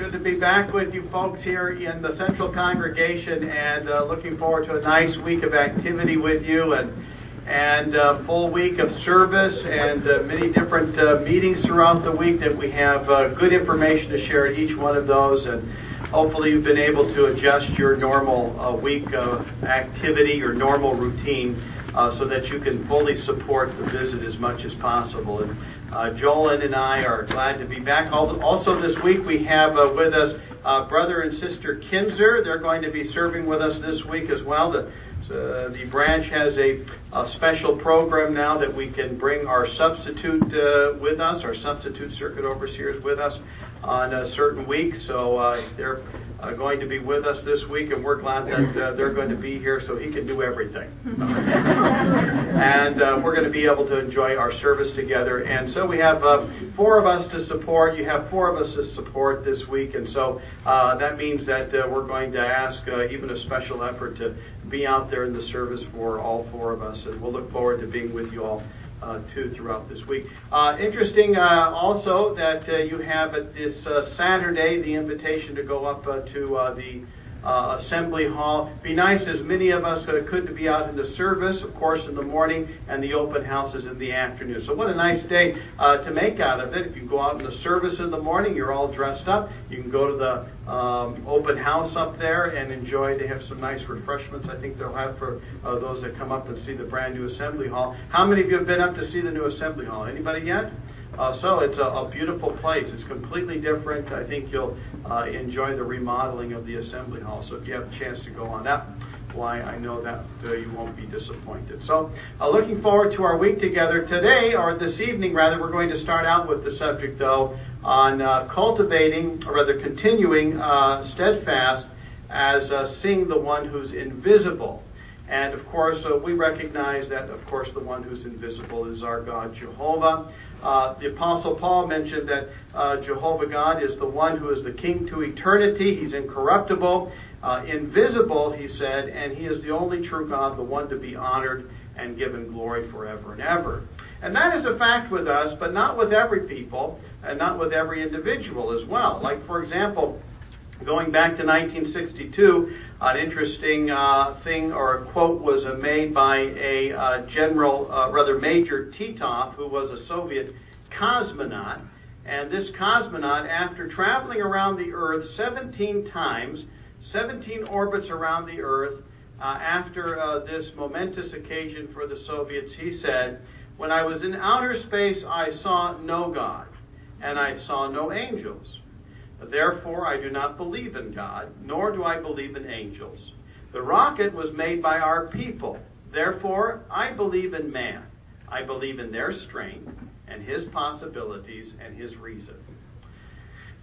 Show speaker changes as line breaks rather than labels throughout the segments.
Good to be back with you folks here in the Central Congregation, and looking forward to a nice week of activity with you, and full week of service, and many different meetings throughout the week that we have good information to share at each one of those, and hopefully you've been able to adjust your normal week of activity, your normal routine, so that you can fully support the visit as much as possible. And Joel and I are glad to be back. Also this week we have with us brother and sister Kinzer. They're going to be serving with us this week as well. The branch has a special program now that we can bring our substitute with us, our substitute circuit overseers with us on a certain week. So they're going to be with us this week, and we're glad that they're going to be here so he can do everything. And we're going to be able to enjoy our service together. And so we have 4 of us to support. You have 4 of us to support this week, and so that means that we're going to ask even a special effort to be out there in the service for all 4 of us, and we'll look forward to being with you all too throughout this week. Interesting also that you have at this Saturday the invitation to go up to the Assembly Hall. Be nice as many of us could to be out in the service, of course, in the morning, and the open houses in the afternoon. So what a nice day to make out of it. If you go out in the service in the morning, you're all dressed up. You can go to the open house up there and enjoy. They have some nice refreshments I think they'll have for those that come up and see the brand new Assembly Hall. How many of you have been up to see the new Assembly Hall? Anybody yet? So it's a beautiful place. It's completely different. I think you'll enjoy the remodeling of the Assembly Hall. So if you have a chance to go on that, why, I know that you won't be disappointed. So looking forward to our week together today, or this evening rather. We're going to start out with the subject, though, on cultivating, or rather continuing steadfast as seeing the one who's invisible. And of course, we recognize that, of course, the one who's invisible is our God, Jehovah. The Apostle Paul mentioned that Jehovah God is the one who is the King to eternity. He's incorruptible, invisible, he said, and he is the only true God, the one to be honored and given glory forever and ever. And that is a fact with us, but not with every people, and not with every individual as well. Like, for example, going back to 1962, an interesting thing or a quote was made by a Major Titov, who was a Soviet cosmonaut. And this cosmonaut, after traveling around the Earth 17 times, 17 orbits around the Earth, after this momentous occasion for the Soviets, he said, "When I was in outer space, I saw no God, and I saw no angels. Therefore, I do not believe in God, nor do I believe in angels. The rocket was made by our people. Therefore, I believe in man. I believe in their strength and his possibilities and his reason."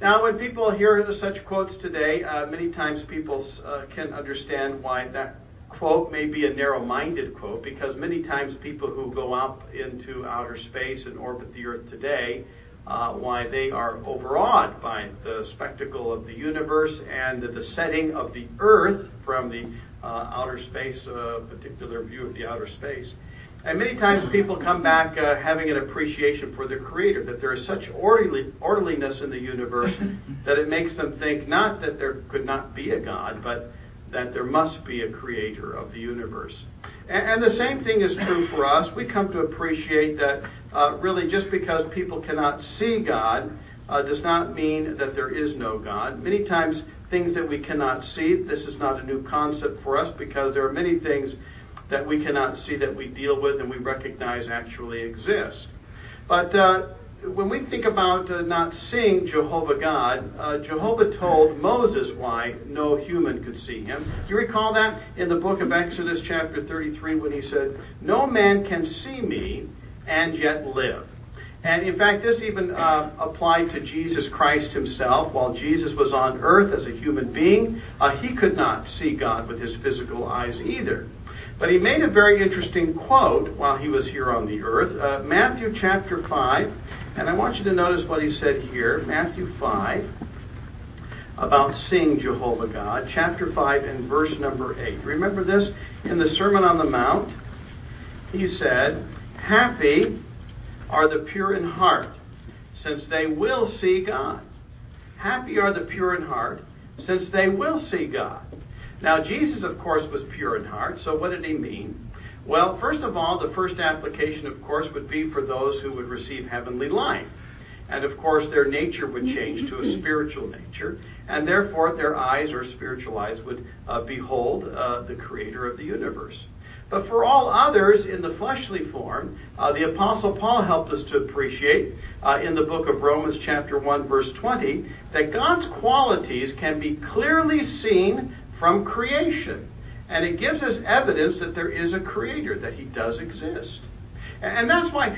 Now, when people hear such quotes today, many times people can understand why that quote may be a narrow-minded quote, because many times people who go up into outer space and orbit the Earth today, why they are overawed by the spectacle of the universe and the setting of the Earth from the outer space, particular view of the outer space. And many times people come back having an appreciation for the Creator, that there is such orderliness in the universe that it makes them think not that there could not be a God, but that there must be a Creator of the universe. And the same thing is true for us. We come to appreciate that really just because people cannot see God does not mean that there is no God. Many times things that we cannot see, this is not a new concept for us, because there are many things that we cannot see that we deal with and we recognize actually exist. But when we think about not seeing Jehovah God, Jehovah told Moses why no human could see him. You recall that in the book of Exodus chapter 33 when he said, "No man can see me and yet live." And in fact, this even applied to Jesus Christ himself. While Jesus was on earth as a human being, he could not see God with his physical eyes either. But he made a very interesting quote while he was here on the earth. Matthew chapter 5, and I want you to notice what he said here. Matthew 5, about seeing Jehovah God. Chapter 5 and verse number 8. Remember this? In the Sermon on the Mount, he said, "Happy are the pure in heart, since they will see God. Happy are the pure in heart, since they will see God. Now, Jesus, of course, was pure in heart, so what did he mean? Well, first of all, the first application, of course, would be for those who would receive heavenly life. And, of course, their nature would change to a spiritual nature, and therefore their eyes, or spiritual eyes, would behold the Creator of the universe. But for all others in the fleshly form, the Apostle Paul helped us to appreciate in the book of Romans chapter 1, verse 20, that God's qualities can be clearly seen from creation. And it gives us evidence that there is a Creator, that He does exist. And that's why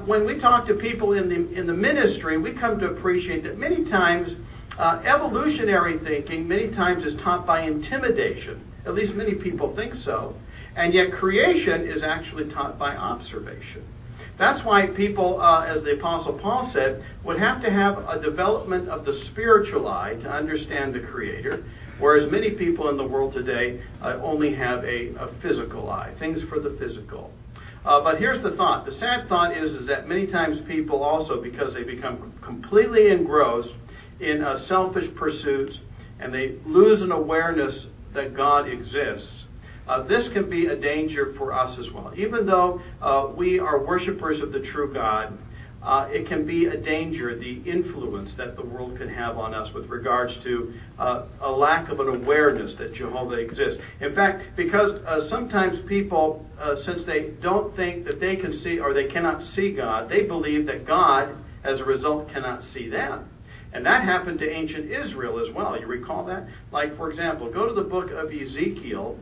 when we talk to people in the ministry, we come to appreciate that many times evolutionary thinking many times is taught by intimidation. At least many people think so. And yet creation is actually taught by observation. That's why people, as the Apostle Paul said, would have to have a development of the spiritual eye to understand the Creator, whereas many people in the world today only have a physical eye, things for the physical. But here's the thought. The sad thought is that many times people also, because they become completely engrossed in selfish pursuits and they lose an awareness that God exists, this can be a danger for us as well. Even though we are worshipers of the true God, it can be a danger, the influence that the world can have on us with regards to a lack of an awareness that Jehovah exists. In fact, because sometimes people, since they don't think that they can see or they cannot see God, they believe that God, as a result, cannot see them. And that happened to ancient Israel as well. You recall that? Like, for example, go to the book of Ezekiel,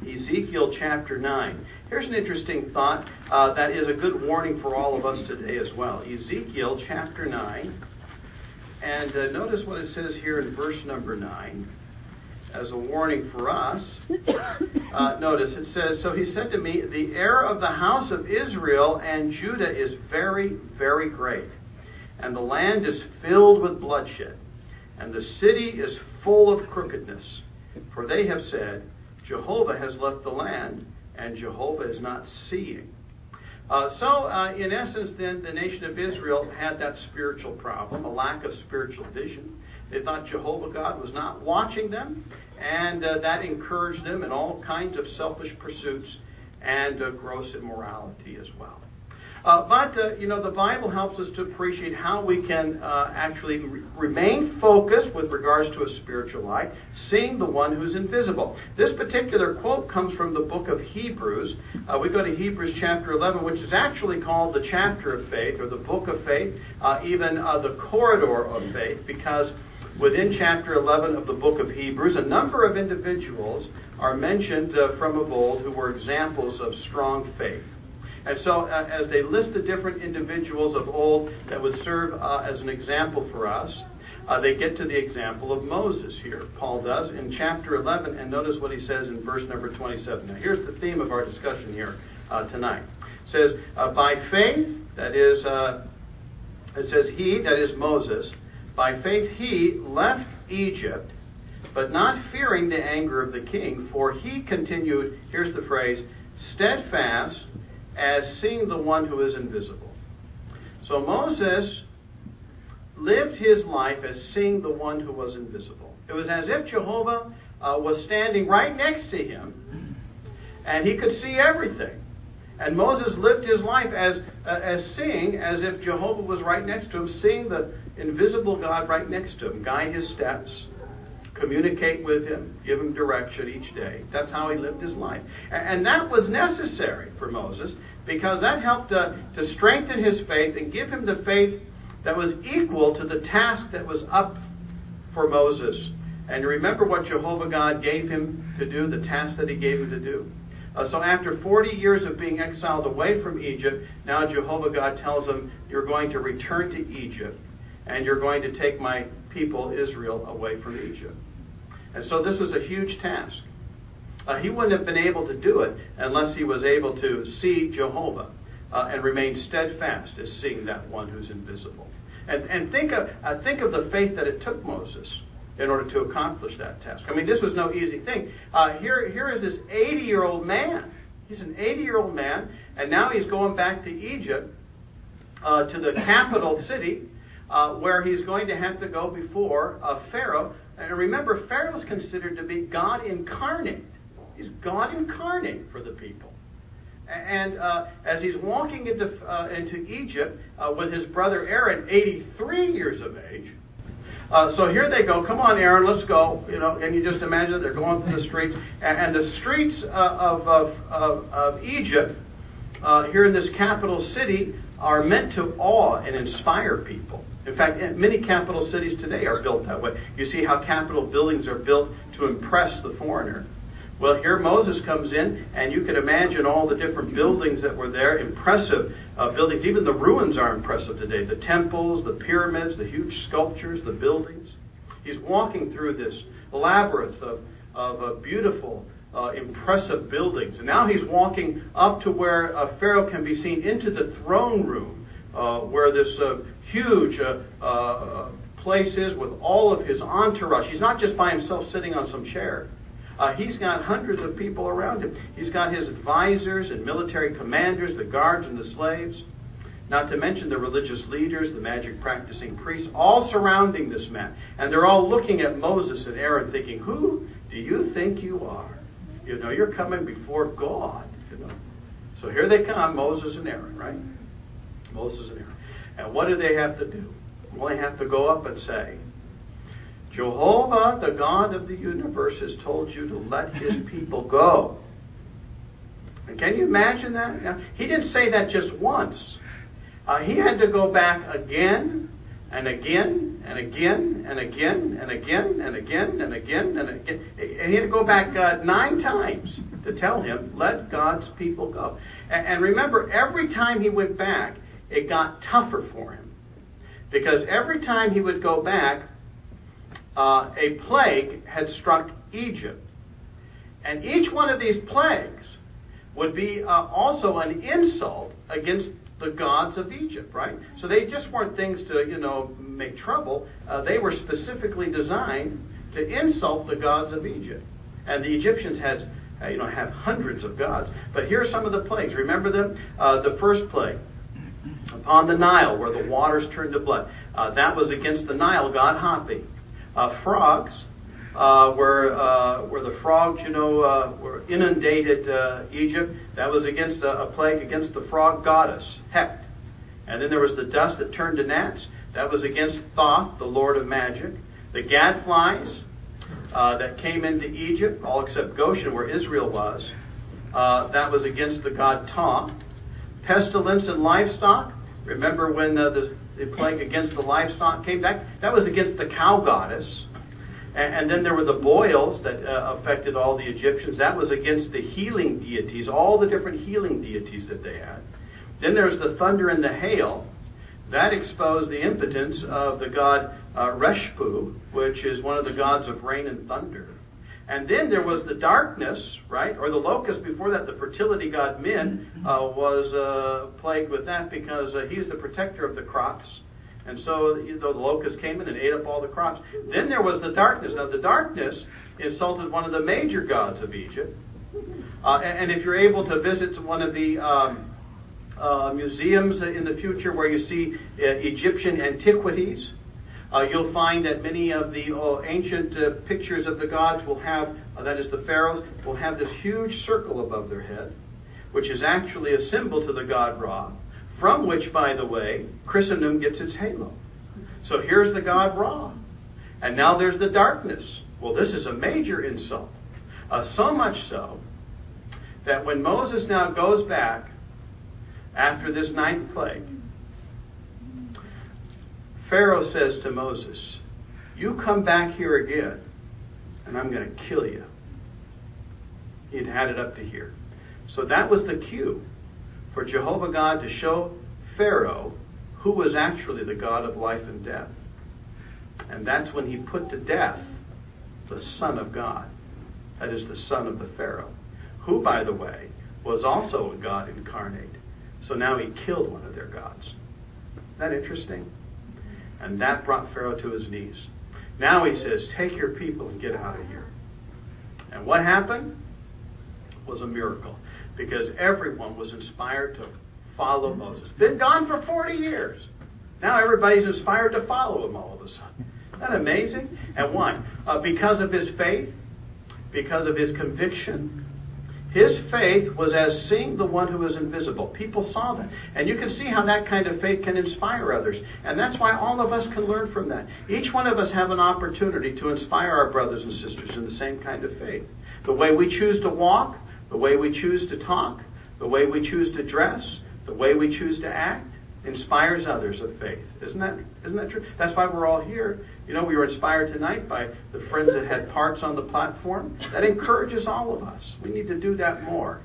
Ezekiel chapter 9. Here's an interesting thought that is a good warning for all of us today as well. Ezekiel chapter 9. And notice what it says here in verse number 9 as a warning for us. Notice it says, "So he said to me, the error of the house of Israel and Judah is very, very great. And the land is filled with bloodshed. And the city is full of crookedness. For they have said, Jehovah has left the land, and Jehovah is not seeing." So, in essence, then, the nation of Israel had that spiritual problem, a lack of spiritual vision. They thought Jehovah God was not watching them, and that encouraged them in all kinds of selfish pursuits and gross immorality as well. But the Bible helps us to appreciate how we can actually remain focused with regards to a spiritual life, seeing the one who's invisible. This particular quote comes from the book of Hebrews. We go to Hebrews chapter 11, which is actually called the chapter of faith, or the book of faith, even the corridor of faith, because within chapter 11 of the book of Hebrews, a number of individuals are mentioned from of old who were examples of strong faith. And so as they list the different individuals of old that would serve as an example for us, they get to the example of Moses here. Paul does in chapter 11, and notice what he says in verse number 27. Now here's the theme of our discussion here tonight. It says, by faith, that is, it says he, that is Moses, by faith he left Egypt, but not fearing the anger of the king, for he continued, here's the phrase, steadfast, as seeing the one who is invisible. So Moses lived his life as seeing the one who was invisible. It was as if Jehovah was standing right next to him, and he could see everything. And Moses lived his life as seeing, as if Jehovah was right next to him, seeing the invisible God right next to him, guide his steps, communicate with him, give him direction each day. That's how he lived his life. And that was necessary for Moses, because that helped to strengthen his faith and give him the faith that was equal to the task that was up for Moses. And remember what Jehovah God gave him to do, the task that he gave him to do. So after 40 years of being exiled away from Egypt, now Jehovah God tells him, you're going to return to Egypt, and you're going to take my people Israel away from Egypt. And so this was a huge task. He wouldn't have been able to do it unless he was able to see Jehovah and remain steadfast as seeing that one who's invisible. And think of the faith that it took Moses in order to accomplish that task. I mean, this was no easy thing. Here is this 80-year-old man. He's an 80-year-old man, and now he's going back to Egypt, to the capital city, where he's going to have to go before Pharaoh. And remember, Pharaoh is considered to be God incarnate. He's God incarnate for the people. And as he's walking into Egypt with his brother Aaron, 83 years of age. So here they go. Come on, Aaron, let's go. You know, can you just imagine? They're going through the streets, and the streets of Egypt, here in this capital city, are meant to awe and inspire people. In fact, many capital cities today are built that way. You see how capital buildings are built to impress the foreigner. Well, here Moses comes in, and you can imagine all the different buildings that were there, impressive buildings. Even the ruins are impressive today. The temples, the pyramids, the huge sculptures, the buildings. He's walking through this labyrinth of beautiful, impressive buildings. And now he's walking up to where Pharaoh can be seen into the throne room, where this huge place is with all of his entourage. He's not just by himself sitting on some chair. He's got hundreds of people around him. He's got his advisors and military commanders, the guards and the slaves, not to mention the religious leaders, the magic practicing priests, all surrounding this man. And they're all looking at Moses and Aaron thinking, who do you think you are? You know, you're coming before God. You know. So here they come, Moses and Aaron, right? Moses and Aaron. And what do they have to do? Well, they have to go up and say, Jehovah, the God of the universe, has told you to let his people go. And can you imagine that? Now, he didn't say that just once. He had to go back again and again and again and again and again and again and again and again. And he had to go back 9 times to tell him, let God's people go. And remember, every time he went back, it got tougher for him. Because every time he would go back, a plague had struck Egypt. And each one of these plagues would be also an insult against the gods of Egypt, right? So they just weren't things to, make trouble. They were specifically designed to insult the gods of Egypt. And the Egyptians have hundreds of gods. But here are some of the plagues. Remember them? The first plague, upon the Nile, where the waters turned to blood. That was against the Nile god Hapi. Frogs, where the frogs, were inundated Egypt. That was against a plague against the frog goddess, Hept. And then there was the dust that turned to gnats. That was against Thoth, the lord of magic. The gadflies that came into Egypt, all except Goshen, where Israel was. That was against the god Thoth. Pestilence and livestock. Remember when the plague against the livestock came back? That was against the cow goddess. And then there were the boils that affected all the Egyptians. That was against the healing deities, all the different healing deities that they had. Then there's the thunder and the hail. That exposed the impotence of the god Reshpu, which is one of the gods of rain and thunder. And then there was the darkness, right? Or the locust. Before that, the fertility god Min was plagued with that because he's the protector of the crops. And so the locust came in and ate up all the crops. Then there was the darkness. Now the darkness insulted one of the major gods of Egypt. And if you're able to visit one of the museums in the future where you see Egyptian antiquities, you'll find that many of the ancient pictures of the gods will have, that is the pharaohs, will have this huge circle above their head, which is actually a symbol to the god Ra, from which, by the way, Christendom gets its halo. So here's the god Ra. And now there's the darkness. Well, this is a major insult. So much so that when Moses now goes back after this 9th plague, Pharaoh says to Moses, you come back here again, and I'm going to kill you. He'd had it up to here. So that was the cue for Jehovah God to show Pharaoh who was actually the God of life and death. And that's when he put to death the Son of God. That is the son of the Pharaoh, who, by the way, was also a God incarnate. So now he killed one of their gods. Isn't that interesting? And that brought Pharaoh to his knees. Now he says, take your people and get out of here. And what happened was a miracle, because everyone was inspired to follow Moses. Been gone for 40 years. Now everybody's inspired to follow him all of a sudden. Isn't that amazing? And why? Because of his faith, because of his conviction. His faith was as seeing the one who is invisible. People saw that. And you can see how that kind of faith can inspire others. And that's why all of us can learn from that. Each one of us have an opportunity to inspire our brothers and sisters in the same kind of faith. The way we choose to walk, the way we choose to talk, the way we choose to dress, the way we choose to act, inspires others of faith. Isn't that true? That's why we're all here. You know, we were inspired tonight by the friends that had parts on the platform. That encourages all of us. We need to do that more.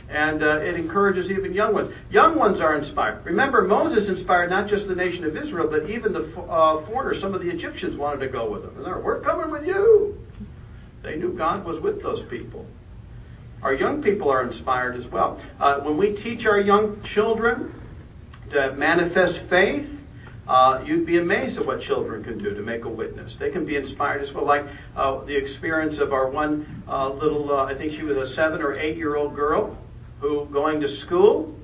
And it encourages even young ones. Young ones are inspired. Remember, Moses inspired not just the nation of Israel, but even the foreigners. Some of the Egyptians wanted to go with him. And they're, we're coming with you. They knew God was with those people. Our young people are inspired as well. When we teach our young children to manifest faith, you'd be amazed at what children can do to make a witness. They can be inspired as well. Like the experience of our one little, I think she was a 7 or 8 year old girl who, going to school,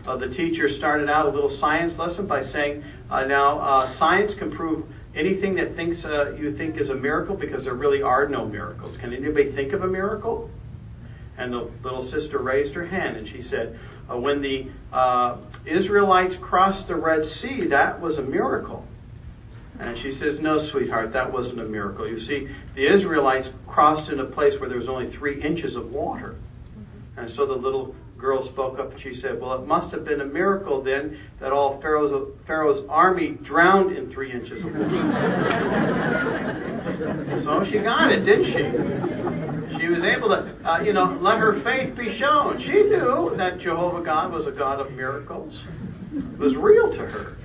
the teacher started out a little science lesson by saying, now science can prove anything that you think is a miracle, because there really are no miracles. Can anybody think of a miracle? And the little sister raised her hand and she said, when the Israelites crossed the Red Sea, that was a miracle. And she says, no, sweetheart, that wasn't a miracle. You see, the Israelites crossed in a place where there was only 3 inches of water. And so the little girl spoke up and she said, well, it must have been a miracle then that all Pharaoh's army drowned in 3 inches of water. So she got it, didn't she? She was able to, let her faith be shown. She knew that Jehovah God was a God of miracles. It was real to her.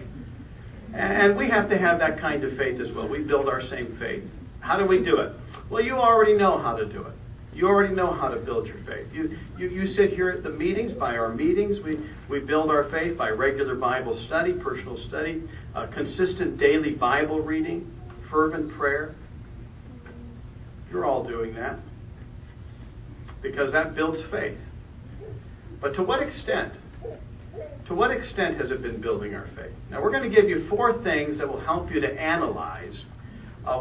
And we have to have that kind of faith as well. We build our same faith. How do we do it? Well, you already know how to do it. You already know how to build your faith. You sit here at the meetings, by our meetings. We build our faith by regular Bible study, personal study, consistent daily Bible reading, fervent prayer. You're all doing that, because that builds faith. But to what extent? To what extent has it been building our faith? Now, we're going to give you 4 things that will help you to analyze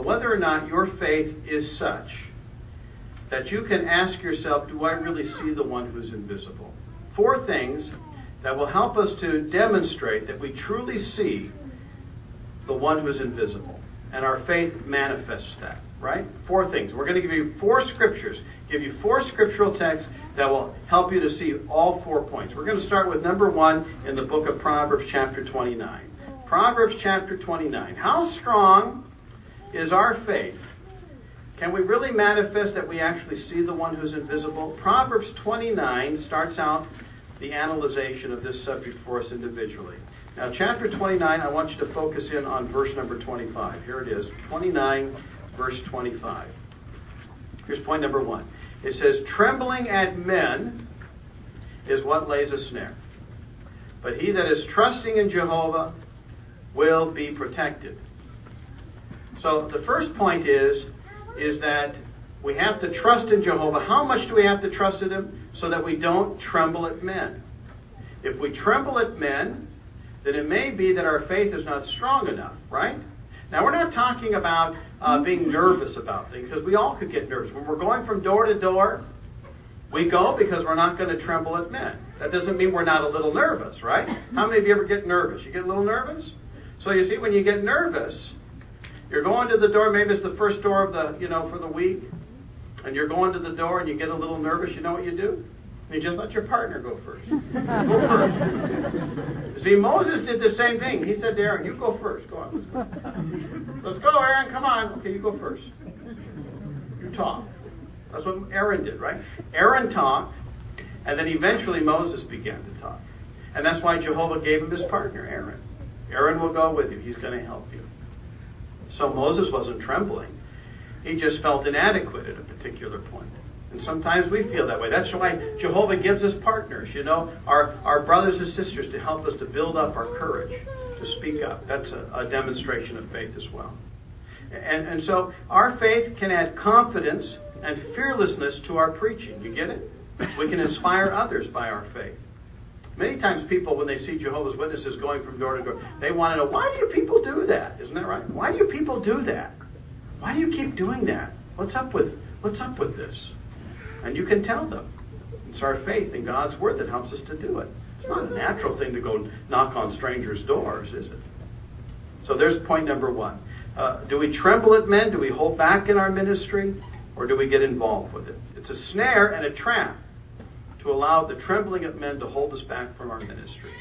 whether or not your faith is such that you can ask yourself, do I really see the one who's invisible? 4 things that will help us to demonstrate that we truly see the one who's invisible. And our faith manifests that, right? 4 things. We're going to give you 4 scriptures, give you 4 scriptural texts that will help you to see all 4 points. We're going to start with number 1 in the book of Proverbs chapter 29. Proverbs chapter 29. How strong is our faith? Can we really manifest that we actually see the one who's invisible? Proverbs 29 starts out the analyzation of this subject for us individually. Now, chapter 29, I want you to focus in on verse number 25. Here it is, 29, verse 25. Here's point number 1. It says, trembling at men is what lays a snare, but he that is trusting in Jehovah will be protected. So the first point is that we have to trust in Jehovah. How much do we have to trust in him? So that we don't tremble at men. If we tremble at men, then it may be that our faith is not strong enough, right? Now, we're not talking about being nervous about things, because we all could get nervous. When we're going from door to door, we go because we're not going to tremble at men. That doesn't mean we're not a little nervous, right? How many of you ever get nervous? You get a little nervous? So you see, when you get nervous, you're going to the door, maybe it's the first door of the, for the week, and you're going to the door and you get a little nervous, you know what you do? You just let your partner go first. Go first. See, Moses did the same thing. He said to Aaron, you go first. Go on. Let's go, Aaron. Come on. Okay, you go first. You talk. That's what Aaron did, right? Aaron talked, and then eventually Moses began to talk. And that's why Jehovah gave him his partner, Aaron. Aaron will go with you. He's going to help you. So Moses wasn't trembling. He just felt inadequate at a particular point. And sometimes we feel that way. That's why Jehovah gives us partners, our brothers and sisters, to help us to build up our courage, to speak up. That's a demonstration of faith as well. And so our faith can add confidence and fearlessness to our preaching. You get it? We can inspire others by our faith. Many times people, when they see Jehovah's Witnesses going from door to door, they want to know, why do you people do that? Isn't that right? Why do you people do that? Why do you keep doing that? What's up with this? And you can tell them. It's our faith in God's Word that helps us to do it. It's not a natural thing to go knock on strangers' doors, is it? So there's point number one. Do we tremble at men? Do we hold back in our ministry? Or do we get involved with it? It's a snare and a trap to allow the trembling of men to hold us back from our ministry.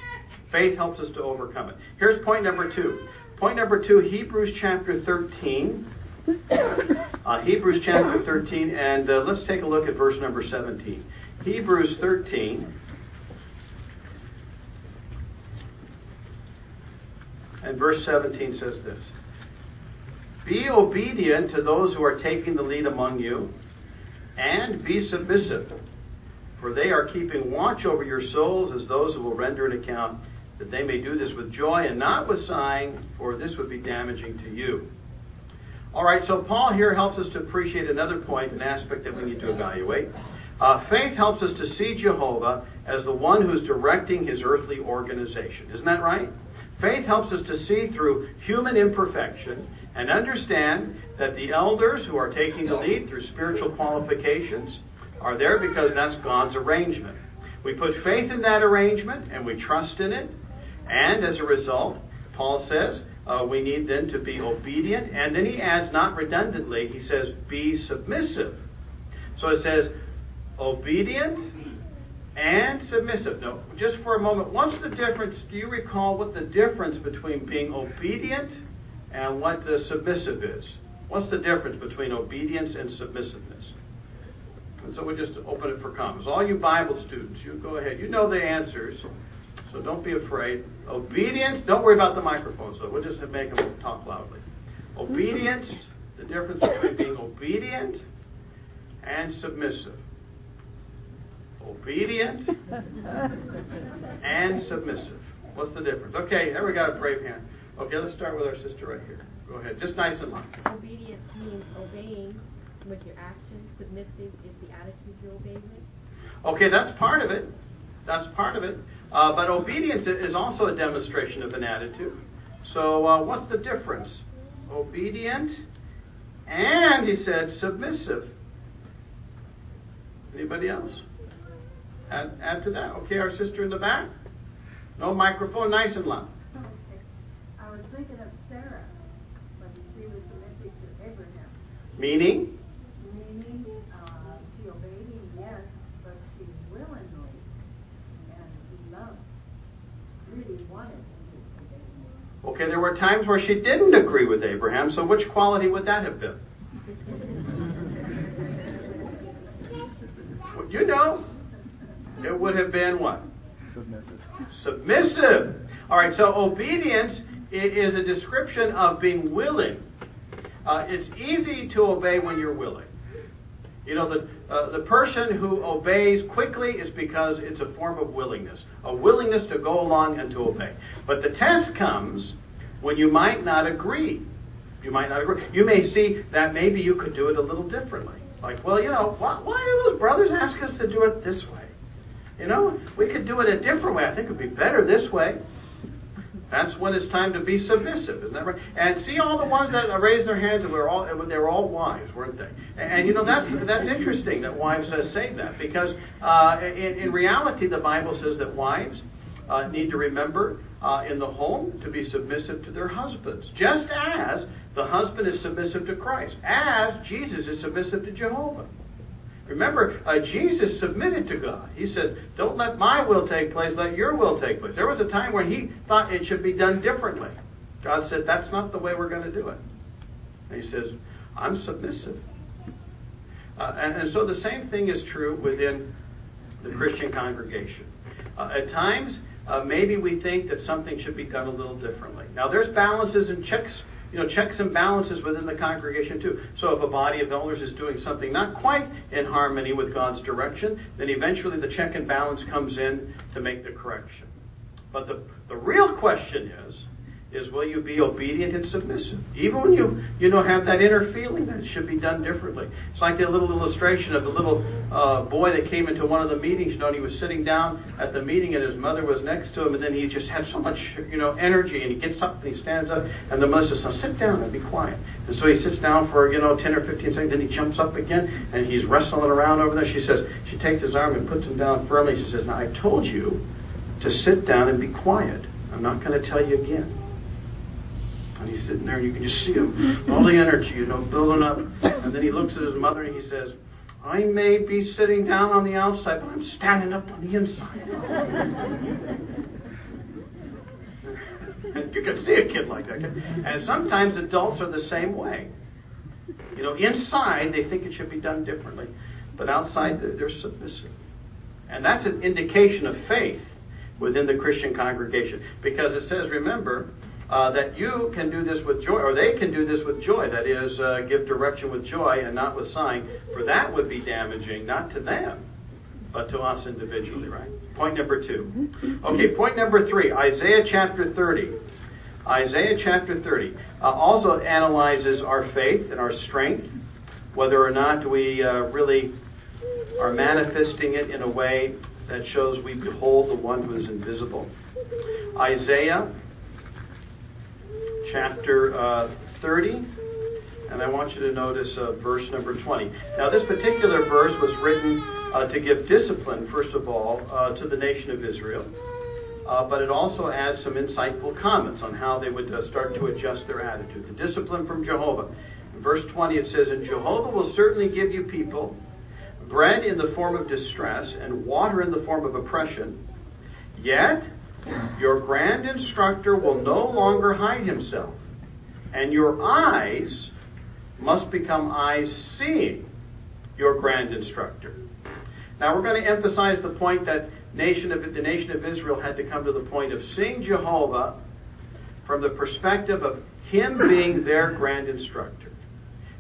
Faith helps us to overcome it. Here's point number two. Point number two, Hebrews chapter 13. Hebrews chapter 13, and let's take a look at verse number 17. Hebrews 13. And verse 17 says this. Be obedient to those who are taking the lead among you, and be submissive, for they are keeping watch over your souls as those who will render an account, that they may do this with joy and not with sighing, for this would be damaging to you. All right, so Paul here helps us to appreciate another point, an aspect that we need to evaluate. Faith helps us to see Jehovah as the one who's directing his earthly organization. Isn't that right? Faith helps us to see through human imperfection and understand that the elders who are taking the lead through spiritual qualifications are there because that's God's arrangement. We put faith in that arrangement and we trust in it. And as a result, Paul says, we need then to be obedient. And then he adds, not redundantly, he says, be submissive. So it says, obedient and submissive. No, just for a moment, what's the difference? Do you recall what the difference between being obedient and what the submissive is? What's the difference between obedience and submissiveness? And so we'll just open it for comments. All you Bible students, you go ahead. You know the answers, so don't be afraid. Obedience, don't worry about the microphones, though. We'll just make them talk loudly. Obedience, the difference between being obedient and submissive. Obedient and submissive. What's the difference? Okay, here we got a brave hand. Okay, let's start with our sister right here. Go ahead, just nice and loud.
Obedience means obeying with your actions. Submissive is the attitude you obey with.
Okay, that's part of it. That's part of it. But obedience is also a demonstration of an attitude. So what's the difference? Obedient and, he said, submissive. Anybody else? Add to that. Okay, our sister in the back. No microphone, nice and loud.
Okay. I was thinking of Sarah when she was submissive to Abraham.
Meaning?
Meaning, she obeyed him, yes, but she willingly and loved, really wanted him to obey him.
Okay, there were times where she didn't agree with Abraham, so which quality would that have been? Well, you know. It would have been what?
Submissive.
Submissive. All right, so obedience is a description of being willing. It's easy to obey when you're willing. You know, the person who obeys quickly is because it's a form of willingness. A willingness to go along and to obey. But the test comes when you might not agree. You might not agree. You may see that maybe you could do it a little differently. Like, well, you know, why do those brothers ask us to do it this way? You know, we could do it a different way. I think it would be better this way. That's when it's time to be submissive, isn't that right? And see all the ones that raised their hands, and they were all wives, weren't they? And you know, that's interesting that wives say that, because in reality, the Bible says that wives need to remember in the home to be submissive to their husbands, just as the husband is submissive to Christ, as Jesus is submissive to Jehovah. Remember, Jesus submitted to God. He said, don't let my will take place, let your will take place. There was a time when he thought it should be done differently. God said, that's not the way we're going to do it. And he says, I'm submissive. And so the same thing is true within the Christian congregation. At times, maybe we think that something should be done a little differently. Now, there's balances and checks and balances within the congregation too. So if a body of elders is doing something not quite in harmony with God's direction, then eventually the check and balance comes in to make the correction. But the real question is will you be obedient and submissive? Even when you have that inner feeling that it should be done differently. It's like that little illustration of the little boy that came into one of the meetings, and he was sitting down at the meeting and his mother was next to him, and then he just had so much, energy, and he gets up and he stands up, and the mother says, "Now sit down and be quiet." And so he sits down for, 10 or 15 seconds, then he jumps up again, and he's wrestling around over there. She takes his arm and puts him down firmly. She says, "Now I told you to sit down and be quiet. I'm not going to tell you again." And he's sitting there, and you can just see him, all the energy, building up. And then he looks at his mother, and he says, "I may be sitting down on the outside, but I'm standing up on the inside." You can see a kid like that. And sometimes adults are the same way. Inside, they think it should be done differently. But outside, they're submissive. And that's an indication of faith within the Christian congregation. Because it says, remember, that you can do this with joy, or they can do this with joy. That is, give direction with joy and not with sighing. For that would be damaging, not to them, but to us individually, right? Point number 2. Okay, point number 3, Isaiah chapter 30. Isaiah chapter 30 also analyzes our faith and our strength, whether or not we really are manifesting it in a way that shows we behold the one who is invisible. Isaiah chapter 30, and I want you to notice verse number 20. Now, this particular verse was written to give discipline, first of all, to the nation of Israel, but it also adds some insightful comments on how they would start to adjust their attitude. The discipline from Jehovah. In verse 20 it says, "And Jehovah will certainly give you people bread in the form of distress and water in the form of oppression, yet your grand instructor will no longer hide himself, and your eyes must become eyes seeing your grand instructor." Now we're going to emphasize the point that the nation of Israel had to come to the point of seeing Jehovah from the perspective of Him being their grand instructor.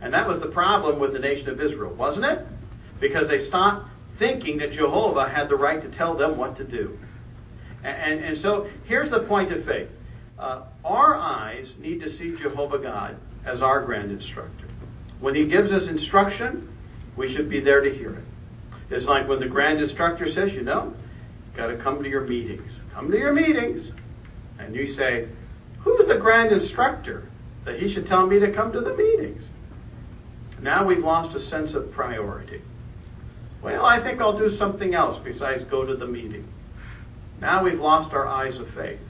And that was the problem with the nation of Israel, wasn't it? Because they stopped thinking that Jehovah had the right to tell them what to do. And so here's the point of faith. Our eyes need to see Jehovah God as our grand instructor. When He gives us instruction, we should be there to hear it. It's like when the grand instructor says, got to come to your meetings. Come to your meetings. And you say, who's the grand instructor that he should tell me to come to the meetings? Now we've lost a sense of priority. Well, I think I'll do something else besides go to the meeting. Now we've lost our eyes of faith.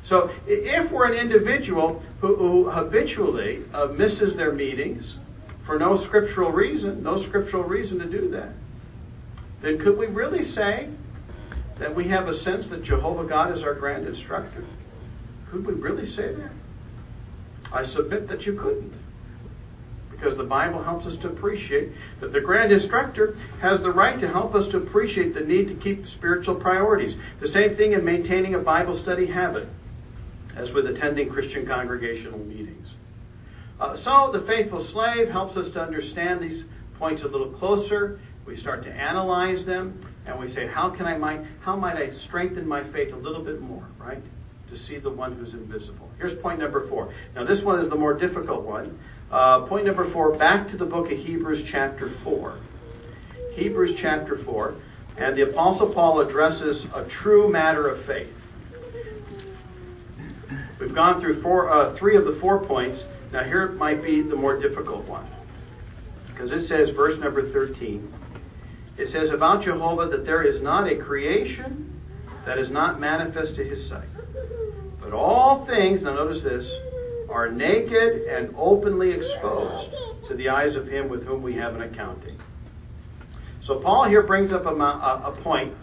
So if we're an individual who habitually misses their meetings for no scriptural reason to do that, then could we really say that we have a sense that Jehovah God is our grand instructor? Could we really say that? I submit that you couldn't. Because the Bible helps us to appreciate that the grand instructor has the right to help us to appreciate the need to keep spiritual priorities. The same thing in maintaining a Bible study habit as with attending Christian congregational meetings. So the faithful slave helps us to understand these points a little closer. We start to analyze them, and we say, how might I strengthen my faith a little bit more, right? To see the one who's invisible. Here's point number 4. Now this one is the more difficult one. Point number 4, back to the book of Hebrews chapter 4. Hebrews chapter 4. And the Apostle Paul addresses a true matter of faith. We've gone through 3 of the 4 points. Now here might be the more difficult one. Because it says, verse number 13, it says about Jehovah that there is not a creation that is not manifest to His sight. But all things, now notice this, are naked and openly exposed to the eyes of Him with whom we have an accounting. So Paul here brings up a point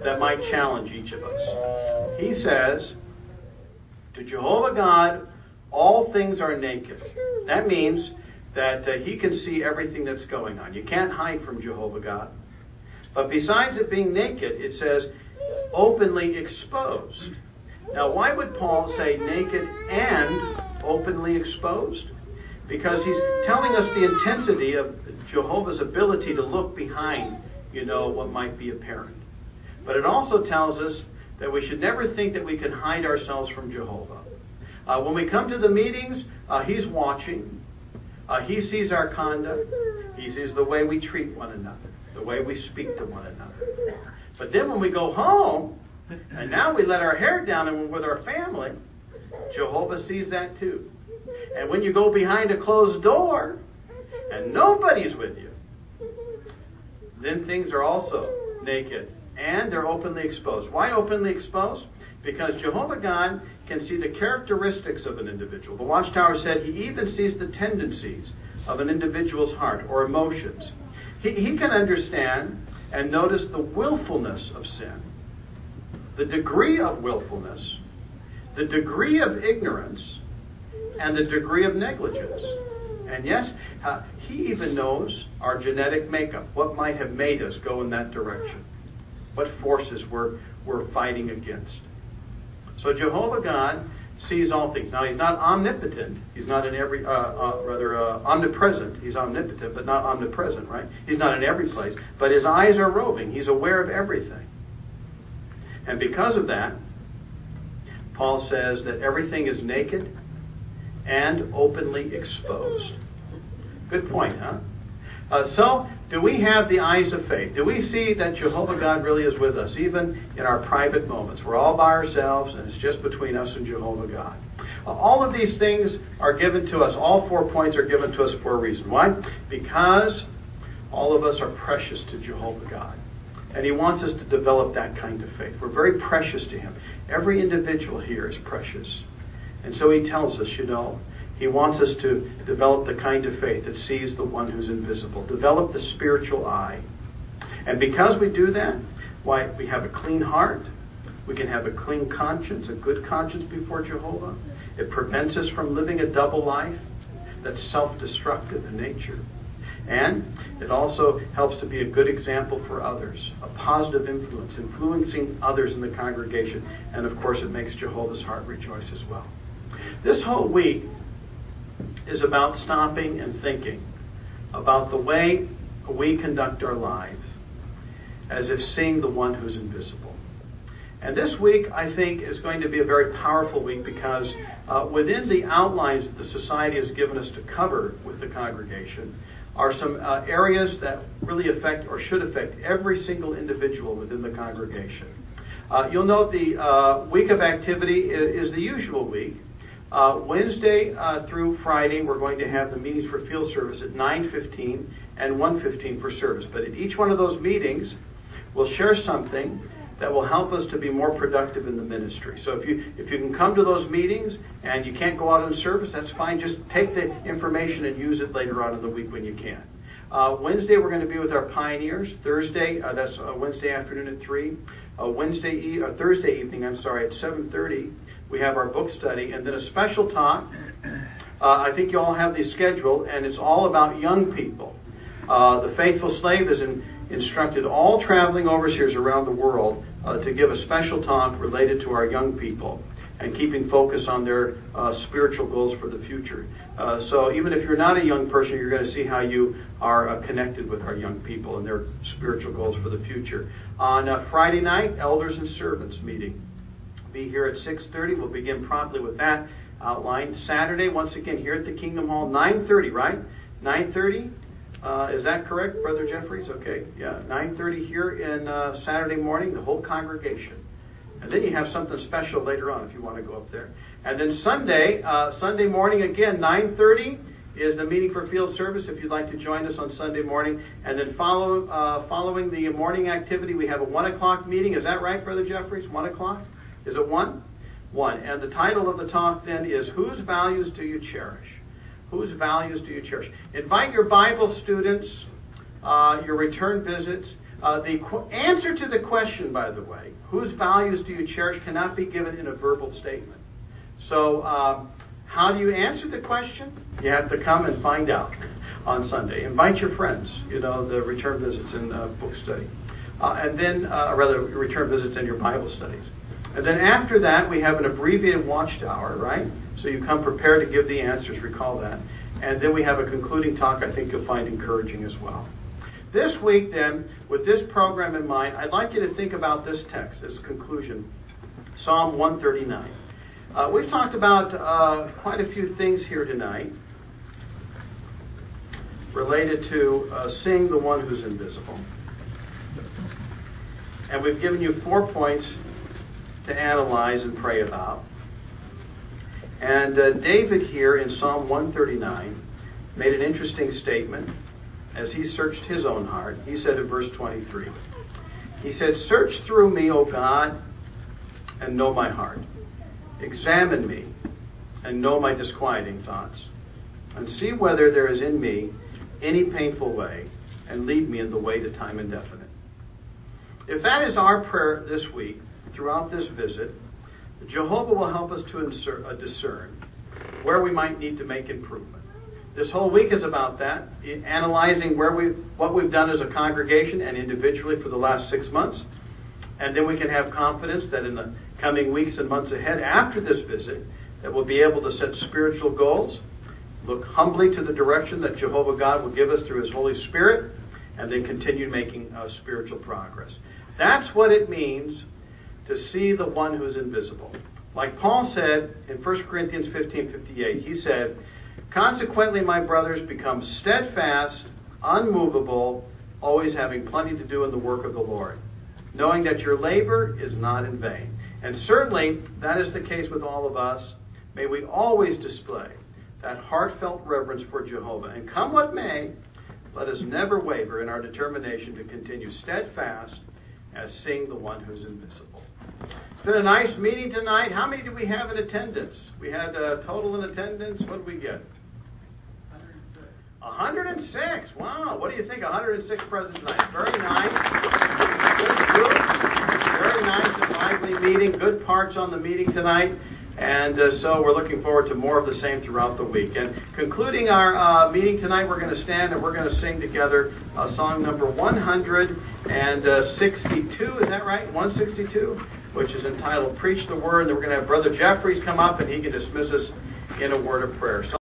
that might challenge each of us. He says, to Jehovah God, all things are naked. That means that He can see everything that's going on. You can't hide from Jehovah God. But besides it being naked, it says openly exposed. Now, why would Paul say naked and openly exposed? Because he's telling us the intensity of Jehovah's ability to look behind, what might be apparent. But it also tells us that we should never think that we can hide ourselves from Jehovah. When we come to the meetings, He's watching. He sees our conduct. He sees the way we treat one another, the way we speak to one another. But then when we go home, and now we let our hair down and we're with our family, Jehovah sees that too. And when you go behind a closed door, and nobody's with you, then things are also naked. And they're openly exposed. Why openly exposed? Because Jehovah God can see the characteristics of an individual. The Watchtower said He even sees the tendencies of an individual's heart or emotions. He can understand and notice the willfulness of sin, the degree of willfulness, the degree of ignorance, and the degree of negligence. And yes, He even knows our genetic makeup, what might have made us go in that direction, what forces we're fighting against. So Jehovah God sees all things. Now, He's not omnipotent. He's not in every, omnipresent. He's omnipotent, but not omnipresent, right? He's not in every place. But His eyes are roving. He's aware of everything. And because of that, Paul says that everything is naked and openly exposed. Good point, huh? So, do we have the eyes of faith? Do we see that Jehovah God really is with us, even in our private moments? We're all by ourselves, and it's just between us and Jehovah God. All of these things are given to us. All 4 points are given to us for a reason. Why? Because all of us are precious to Jehovah God. And He wants us to develop that kind of faith. We're very precious to Him. Every individual here is precious. And so He tells us, He wants us to develop the kind of faith that sees the one who's invisible. Develop the spiritual eye. And because we do that, why, we have a clean heart. We can have a clean conscience, a good conscience before Jehovah. It prevents us from living a double life that's self-destructive in nature. And it also helps to be a good example for others, a positive influence, influencing others in the congregation. And of course, it makes Jehovah's heart rejoice as well. This whole week is about stopping and thinking about the way we conduct our lives as if seeing the one who's invisible. And this week, I think, is going to be a very powerful week because within the outlines that the Society has given us to cover with the congregation are some areas that really affect or should affect every single individual within the congregation. You'll note the week of activity is the usual week. Wednesday through Friday, we're going to have the meetings for field service at 9:15 and 1:15 for service. But at each one of those meetings, we'll share something that will help us to be more productive in the ministry. So if you can come to those meetings and you can't go out in service, that's fine. Just take the information and use it later on in the week when you can. Wednesday, we're going to be with our pioneers. Thursday, that's Wednesday afternoon at 3. Thursday evening, at 7:30. We have our book study, and then a special talk. I think you all have the schedule, and it's all about young people. The Faithful Slave has instructed all traveling overseers around the world to give a special talk related to our young people and keeping focus on their spiritual goals for the future. So even if you're not a young person, you're going to see how you are connected with our young people and their spiritual goals for the future. On Friday night, Elders and Servants meeting. Be here at 6:30. We'll begin promptly with that outline. Saturday, once again, here at the Kingdom Hall, 9:30, right? 9:30? Is that correct, Brother Jeffries? Okay, yeah, 9:30 here in Saturday morning, the whole congregation. And then you have something special later on if you want to go up there. And then Sunday morning again, 9:30 is the meeting for field service if you'd like to join us on Sunday morning. And then following the morning activity, we have a 1 o'clock meeting. Is that right, Brother Jeffries? 1 o'clock? Is it 1? 1. And the title of the talk then is, Whose Values Do You Cherish? Whose values do you cherish? Invite your Bible students, your return visits. The answer to the question, by the way, whose values do you cherish, cannot be given in a verbal statement. So how do you answer the question? You have to come and find out on Sunday. Invite your friends, the return visits and book study. And then, return visits and your Bible studies. And then after that, we have an abbreviated watchtower, right? So you come prepared to give the answers, recall that. And then we have a concluding talk I think you'll find encouraging as well. This week then, with this program in mind, I'd like you to think about this text as a conclusion Psalm 139. We've talked about quite a few things here tonight related to seeing the one who's invisible. And we've given you 4 points to analyze and pray about. And David here in Psalm 139 made an interesting statement as he searched his own heart. He said in verse 23, he said, "Search through me, O God, and know my heart. Examine me and know my disquieting thoughts, and see whether there is in me any painful way, and lead me in the way to time indefinite." If that is our prayer this week, throughout this visit, Jehovah will help us to discern where we might need to make improvement. This whole week is about that, analyzing what we've done as a congregation and individually for the last 6 months. And then we can have confidence that in the coming weeks and months ahead after this visit, that we'll be able to set spiritual goals, look humbly to the direction that Jehovah God will give us through His Holy Spirit, and then continue making spiritual progress. That's what it means to see the one who's invisible. Like Paul said in 1 Corinthians 15:58, he said, "Consequently, my brothers, become steadfast, unmovable, always having plenty to do in the work of the Lord, knowing that your labor is not in vain." And certainly, that is the case with all of us. May we always display that heartfelt reverence for Jehovah. And come what may, let us never waver in our determination to continue steadfast as seeing the one who's invisible. It's been a nice meeting tonight. How many did we have in attendance? We had total in attendance. What did we get? 106. Wow. What do you think? 106 present tonight. Very nice. Good group. Very nice and lively meeting. Good parts on the meeting tonight. And so we're looking forward to more of the same throughout the week. And concluding our meeting tonight, we're going to stand and we're going to sing together song number 162. Is that right? 162? Which is entitled "Preach the Word." And then we're going to have Brother Jeffries come up and he can dismiss us in a word of prayer.